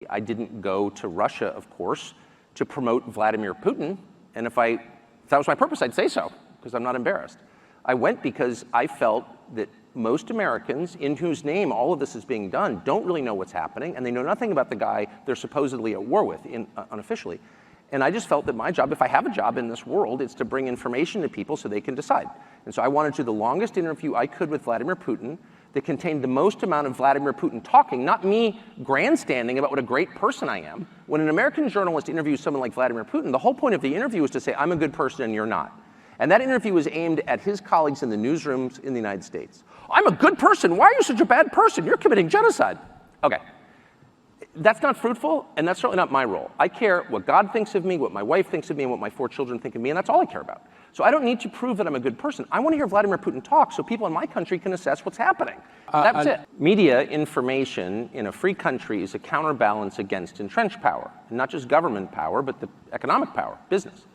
I didn't go to Russia, of course, to promote Vladimir Putin. And if that was my purpose, I'd say so, because I'm not embarrassed. I went because I felt that most Americans, in whose name all of this is being done, don't really know what's happening, and they know nothing about the guy they're supposedly at war with, unofficially. And I just felt that my job, if I have a job in this world, is to bring information to people so they can decide. And so I wanted to do the longest interview I could with Vladimir Putin that contained the most amount of Vladimir Putin talking, not me grandstanding about what a great person I am. When an American journalist interviews someone like Vladimir Putin, the whole point of the interview is to say, I'm a good person and you're not. And that interview was aimed at his colleagues in the newsrooms in the United States. I'm a good person. Why are you such a bad person? You're committing genocide. Okay. That's not fruitful, and that's certainly not my role. I care what God thinks of me, what my wife thinks of me, and what my 4 children think of me, and that's all I care about. So I don't need to prove that I'm a good person. I want to hear Vladimir Putin talk so people in my country can assess what's happening. That's it. Media information in a free country is a counterbalance against entrenched power, and not just government power, but the economic power, business.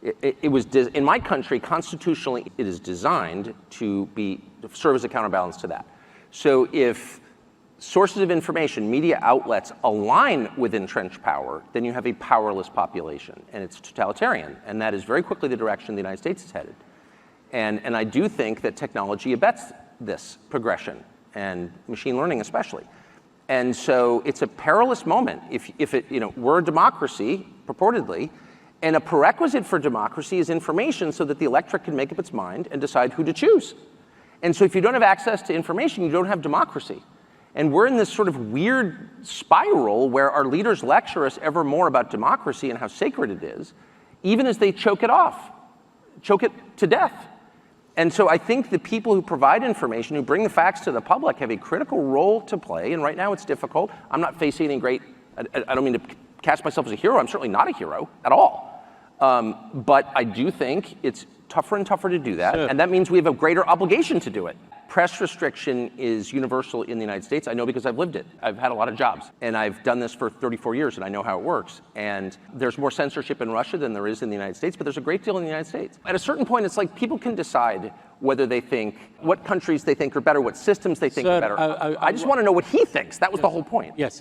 It was in my country, constitutionally, it is designed to serve as a counterbalance to that. So if sources of information, media outlets align with entrenched power, then you have a powerless population, and it's totalitarian, and that is very quickly the direction the United States is headed. And I do think that technology abets this progression, and machine learning especially. And so it's a perilous moment. If we're a democracy, purportedly, and a prerequisite for democracy is information so that the electorate can make up its mind and decide who to choose. And so if you don't have access to information, you don't have democracy. And we're in this sort of weird spiral where our leaders lecture us ever more about democracy and how sacred it is, even as they choke it off, choke it to death. And so I think the people who provide information, who bring the facts to the public, have a critical role to play. And right now it's difficult. I'm not facing any great, I don't mean to cast myself as a hero. I'm certainly not a hero at all. But I do think it's tougher and tougher to do that. Sure. And that means we have a greater obligation to do it. Press restriction is universal in the United States. I know because I've lived it. I've had a lot of jobs, and I've done this for 34 years, and I know how it works. And there's more censorship in Russia than there is in the United States, but there's a great deal in the United States. At a certain point, it's like people can decide whether they think, what countries they think are better, what systems they think are better. I just want to know what he thinks. That was the whole point. Yes.